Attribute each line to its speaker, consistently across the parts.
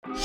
Speaker 1: Halo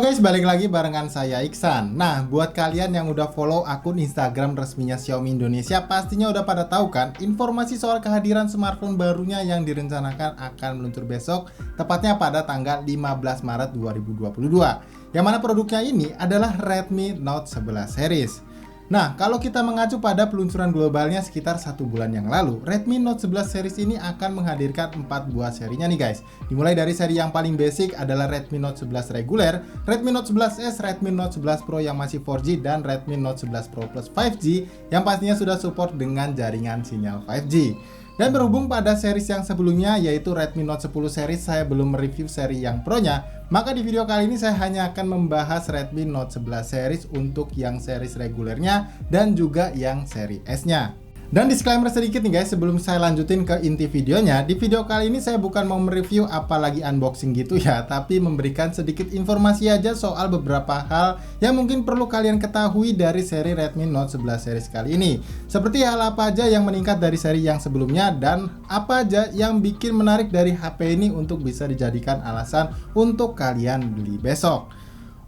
Speaker 1: guys, balik lagi barengan saya Iksan. Nah, buat kalian yang udah follow akun Instagram resminya Xiaomi Indonesia, pastinya udah pada tahu kan informasi soal kehadiran smartphone barunya yang direncanakan akan meluncur besok, tepatnya pada tanggal 15 Maret 2022. Yang mana produknya ini adalah Redmi Note 11 series. Nah, kalau kita mengacu pada peluncuran globalnya sekitar 1 bulan yang lalu, Redmi Note 11 series ini akan menghadirkan 4 buah serinya nih guys. Dimulai dari seri yang paling basic adalah Redmi Note 11 reguler, Redmi Note 11S, Redmi Note 11 Pro yang masih 4G, dan Redmi Note 11 Pro Plus 5G yang pastinya sudah support dengan jaringan sinyal 5G. Dan berhubung pada series yang sebelumnya yaitu Redmi Note 10 series saya belum mereview seri yang Pro-nya, maka di video kali ini saya hanya akan membahas Redmi Note 11 series untuk yang series regulernya dan juga yang seri S-nya. Dan disclaimer sedikit nih guys, sebelum saya lanjutin ke inti videonya, di video kali ini saya bukan mau mereview apalagi unboxing gitu ya, tapi memberikan sedikit informasi aja soal beberapa hal yang mungkin perlu kalian ketahui dari seri Redmi Note 11 series kali ini. Seperti hal apa aja yang meningkat dari seri yang sebelumnya dan apa aja yang bikin menarik dari HP ini untuk bisa dijadikan alasan untuk kalian beli besok.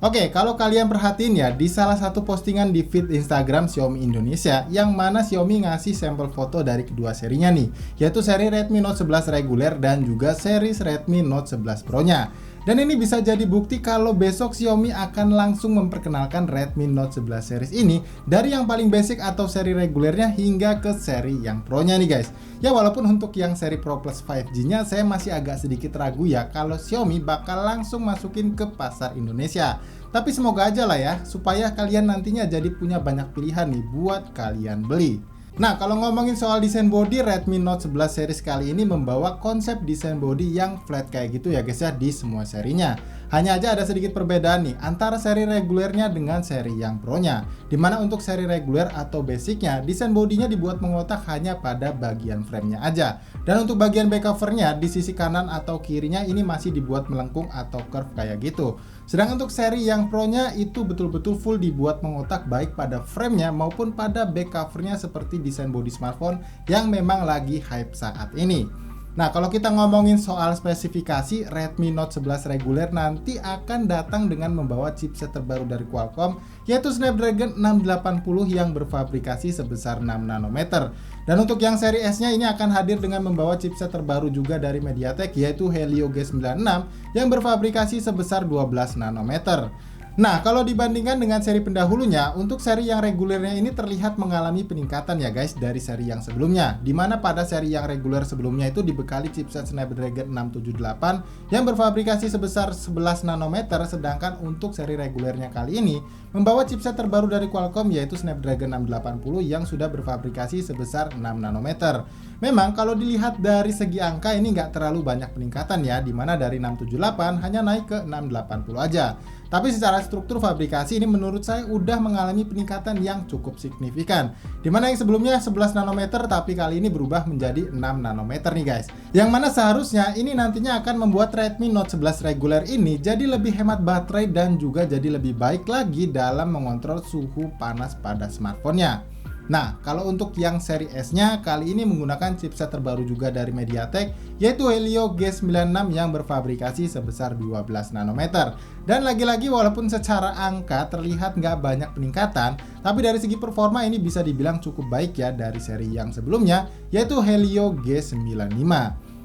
Speaker 1: Oke, kalau kalian perhatiin ya, di salah satu postingan di feed Instagram Xiaomi Indonesia, yang mana Xiaomi ngasih sampel foto dari kedua serinya nih, yaitu seri Redmi Note 11 reguler dan juga series Redmi Note 11 Pro-nya. Dan ini bisa jadi bukti kalau besok Xiaomi akan langsung memperkenalkan Redmi Note 11 series ini dari yang paling basic atau seri regulernya hingga ke seri yang Pro-nya nih guys. Ya walaupun untuk yang seri Pro Plus 5G-nya saya masih agak sedikit ragu ya kalau Xiaomi bakal langsung masukin ke pasar Indonesia. Tapi semoga aja lah ya, supaya kalian nantinya jadi punya banyak pilihan nih buat kalian beli. Nah, kalau ngomongin soal desain body, Redmi Note 11 series kali ini membawa konsep desain body yang flat kayak gitu ya guys ya di semua serinya. Hanya aja ada sedikit perbedaan nih antara seri regulernya dengan seri yang Pro-nya. Dimana untuk seri reguler atau basicnya, desain bodinya dibuat mengotak hanya pada bagian framenya aja. Dan untuk bagian back covernya di sisi kanan atau kirinya ini masih dibuat melengkung atau curve kayak gitu. Sedangkan untuk seri yang Pro-nya itu betul-betul full dibuat mengotak baik pada framenya maupun pada back covernya seperti desain body smartphone yang memang lagi hype saat ini. Nah, kalau kita ngomongin soal spesifikasi, Redmi Note 11 reguler nanti akan datang dengan membawa chipset terbaru dari Qualcomm, yaitu Snapdragon 680 yang berfabrikasi sebesar 6 nanometer. Dan untuk yang seri S-nya ini akan hadir dengan membawa chipset terbaru juga dari MediaTek, yaitu Helio G96 yang berfabrikasi sebesar 12 nanometer. Nah, kalau dibandingkan dengan seri pendahulunya, untuk seri yang regulernya ini terlihat mengalami peningkatan ya guys dari seri yang sebelumnya. Dimana pada seri yang reguler sebelumnya itu dibekali chipset Snapdragon 678 yang berfabrikasi sebesar 11 nanometer, sedangkan untuk seri regulernya kali ini membawa chipset terbaru dari Qualcomm yaitu Snapdragon 680 yang sudah berfabrikasi sebesar 6 nanometer. Memang kalau dilihat dari segi angka ini nggak terlalu banyak peningkatan ya, dimana dari 678 hanya naik ke 680 aja. Tapi secara struktur fabrikasi ini menurut saya udah mengalami peningkatan yang cukup signifikan. Dimana yang sebelumnya 11 nanometer tapi kali ini berubah menjadi 6 nanometer nih guys. Yang mana seharusnya ini nantinya akan membuat Redmi Note 11 reguler ini jadi lebih hemat baterai dan juga jadi lebih baik lagi dalam mengontrol suhu panas pada smartphone-nya. Nah, kalau untuk yang seri S-nya kali ini menggunakan chipset terbaru juga dari MediaTek yaitu Helio G96 yang berfabrikasi sebesar 12 nanometer. Dan lagi-lagi walaupun secara angka terlihat nggak banyak peningkatan, tapi dari segi performa ini bisa dibilang cukup baik ya dari seri yang sebelumnya yaitu Helio G95.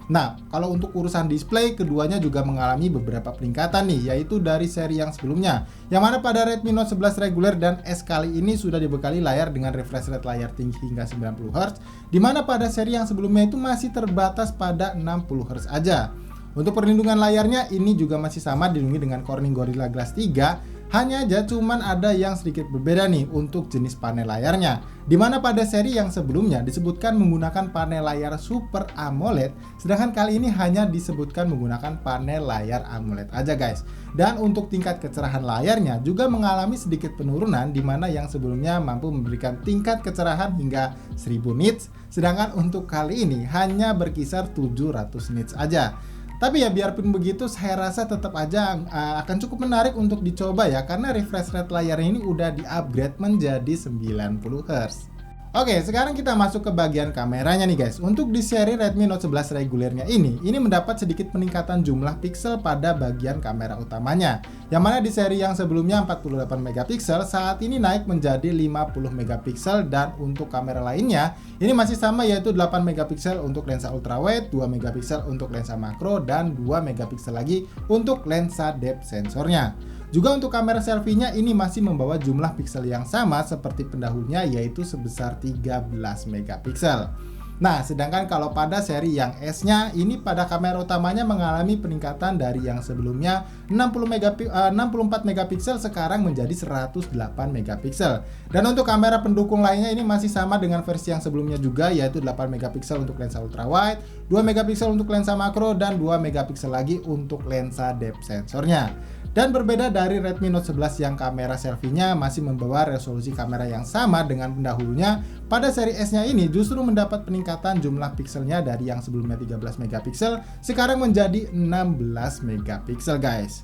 Speaker 1: Nah, kalau untuk urusan display, keduanya juga mengalami beberapa peningkatan nih, yaitu dari seri yang sebelumnya. Yang mana pada Redmi Note 11 reguler dan S kali ini sudah dibekali layar dengan refresh rate layar tinggi hingga 90Hz, di mana pada seri yang sebelumnya itu masih terbatas pada 60Hz aja. Untuk perlindungan layarnya ini juga masih sama dilindungi dengan Corning Gorilla Glass 3. Hanya aja cuman ada yang sedikit berbeda nih untuk jenis panel layarnya. Dimana pada seri yang sebelumnya disebutkan menggunakan panel layar Super AMOLED, sedangkan kali ini hanya disebutkan menggunakan panel layar AMOLED aja guys. Dan untuk tingkat kecerahan layarnya juga mengalami sedikit penurunan, dimana yang sebelumnya mampu memberikan tingkat kecerahan hingga 1000 nits, sedangkan untuk kali ini hanya berkisar 700 nits aja. Tapi ya biarpun begitu saya rasa tetap aja akan cukup menarik untuk dicoba ya, karena refresh rate layar ini udah di-upgrade menjadi 90Hz. Oke, sekarang kita masuk ke bagian kameranya nih guys. Untuk di seri Redmi Note 11 regulernya ini mendapat sedikit peningkatan jumlah pixel pada bagian kamera utamanya. Yang mana di seri yang sebelumnya 48 megapiksel, saat ini naik menjadi 50 megapiksel, dan untuk kamera lainnya ini masih sama, yaitu 8 megapiksel untuk lensa ultrawide, 2 megapiksel untuk lensa makro, dan 2 megapiksel lagi untuk lensa depth sensornya. Juga untuk kamera selfie-nya ini masih membawa jumlah piksel yang sama seperti pendahulunya, yaitu sebesar 13 megapiksel. Nah, sedangkan kalau pada seri yang S-nya ini pada kamera utamanya mengalami peningkatan dari yang sebelumnya 64 megapiksel sekarang menjadi 108 megapiksel. Dan untuk kamera pendukung lainnya ini masih sama dengan versi yang sebelumnya juga, yaitu 8 megapiksel untuk lensa ultrawide, 2 megapiksel untuk lensa makro, dan 2 megapiksel lagi untuk lensa depth sensornya. Dan berbeda dari Redmi Note 11 yang kamera selfie-nya masih membawa resolusi kamera yang sama dengan pendahulunya, pada seri S-nya ini justru mendapat peningkatan jumlah pikselnya dari yang sebelumnya 13 megapiksel sekarang menjadi 16 megapiksel guys.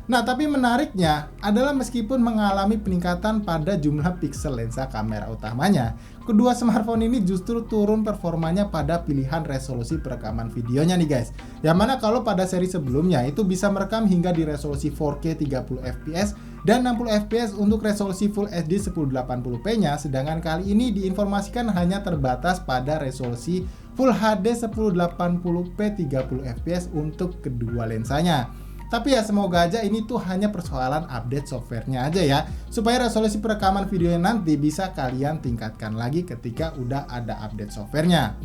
Speaker 1: Nah, tapi menariknya adalah meskipun mengalami peningkatan pada jumlah piksel lensa kamera utamanya, kedua smartphone ini justru turun performanya pada pilihan resolusi perekaman videonya nih guys. Yang mana kalau pada seri sebelumnya itu bisa merekam hingga di resolusi 4K 30 fps dan 60 fps untuk resolusi Full HD 1080p-nya, sedangkan kali ini diinformasikan hanya terbatas pada resolusi Full HD 1080p 30 fps untuk kedua lensanya. Tapi ya semoga aja ini tuh hanya persoalan update softwarenya aja ya, supaya resolusi perekaman videonya nanti bisa kalian tingkatkan lagi ketika udah ada update softwarenya.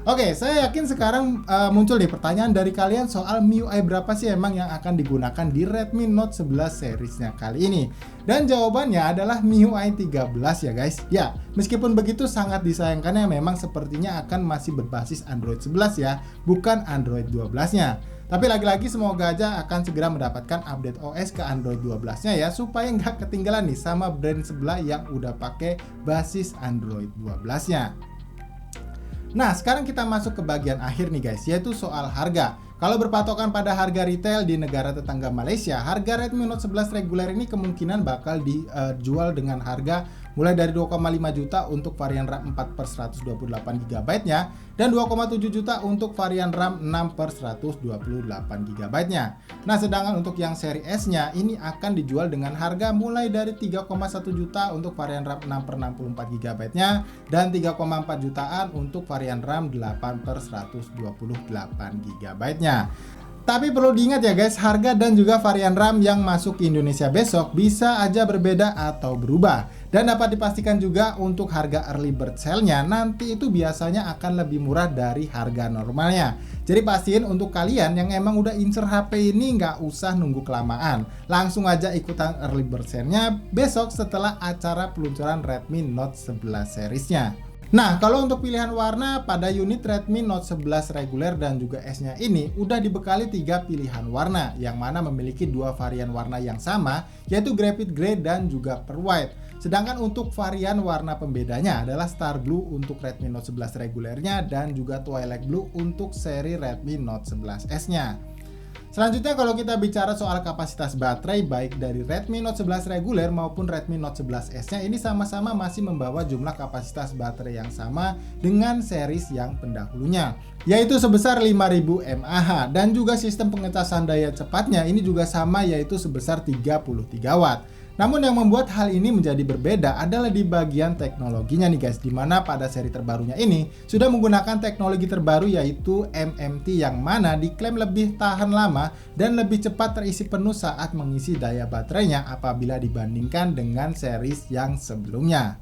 Speaker 1: Oke, saya yakin sekarang muncul nih pertanyaan dari kalian soal MIUI berapa sih emang yang akan digunakan di Redmi Note 11 seriesnya kali ini. Dan jawabannya adalah MIUI 13 ya guys. Ya, meskipun begitu sangat disayangkannya memang sepertinya akan masih berbasis Android 11 ya, bukan Android 12-nya. Tapi lagi-lagi semoga aja akan segera mendapatkan update OS ke Android 12-nya ya, supaya nggak ketinggalan nih sama brand sebelah yang udah pakai basis Android 12-nya. Nah, sekarang kita masuk ke bagian akhir nih guys, yaitu soal harga. Kalau berpatokan pada harga retail di negara tetangga Malaysia, harga Redmi Note 11 reguler ini kemungkinan bakal dijual dengan harga mulai dari 2,5 juta untuk varian RAM 4/128GB-nya dan 2,7 juta untuk varian RAM 6/128GB-nya. Nah, sedangkan untuk yang seri S-nya ini akan dijual dengan harga mulai dari 3,1 juta untuk varian RAM 6/64GB-nya dan 3,4 jutaan untuk varian RAM 8/128GB-nya. Tapi perlu diingat ya guys, harga dan juga varian RAM yang masuk ke Indonesia besok bisa aja berbeda atau berubah. Dan dapat dipastikan juga untuk harga early bird sale-nya nanti itu biasanya akan lebih murah dari harga normalnya. Jadi pastiin untuk kalian yang emang udah incer HP ini nggak usah nunggu kelamaan. Langsung aja ikutan early bird sale-nya besok setelah acara peluncuran Redmi Note 11 seriesnya. Nah, kalau untuk pilihan warna pada unit Redmi Note 11 reguler dan juga S-nya ini udah dibekali 3 pilihan warna yang mana memiliki 2 varian warna yang sama, yaitu Graphite Grey dan juga Pearl White. Sedangkan untuk varian warna pembedanya adalah Star Blue untuk Redmi Note 11 regulernya dan juga Twilight Blue untuk seri Redmi Note 11 S-nya. Selanjutnya kalau kita bicara soal kapasitas baterai baik dari Redmi Note 11 reguler maupun Redmi Note 11 S-nya ini sama-sama masih membawa jumlah kapasitas baterai yang sama dengan series yang pendahulunya, yaitu sebesar 5000 mAh, dan juga sistem pengecasan daya cepatnya ini juga sama, yaitu sebesar 33 watt. Namun yang membuat hal ini menjadi berbeda adalah di bagian teknologinya nih guys, dimana pada seri terbarunya ini sudah menggunakan teknologi terbaru yaitu MMT yang mana diklaim lebih tahan lama dan lebih cepat terisi penuh saat mengisi daya baterainya apabila dibandingkan dengan series yang sebelumnya.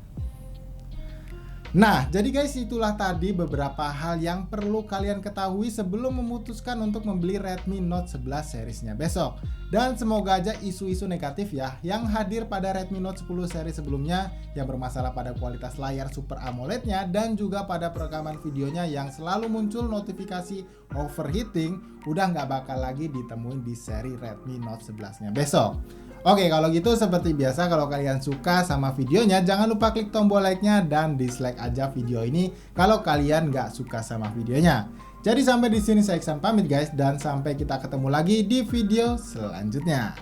Speaker 1: Nah, jadi guys, itulah tadi beberapa hal yang perlu kalian ketahui sebelum memutuskan untuk membeli Redmi Note 11 seriesnya besok. Dan semoga aja isu-isu negatif ya yang hadir pada Redmi Note 10 seri sebelumnya yang bermasalah pada kualitas layar Super AMOLED-nya dan juga pada perekaman videonya yang selalu muncul notifikasi overheating udah nggak bakal lagi ditemuin di seri Redmi Note 11-nya besok. Oke, kalau gitu seperti biasa kalau kalian suka sama videonya jangan lupa klik tombol like-nya dan dislike aja video ini kalau kalian nggak suka sama videonya. Jadi sampai di sini saya Iksan pamit guys, dan sampai kita ketemu lagi di video selanjutnya.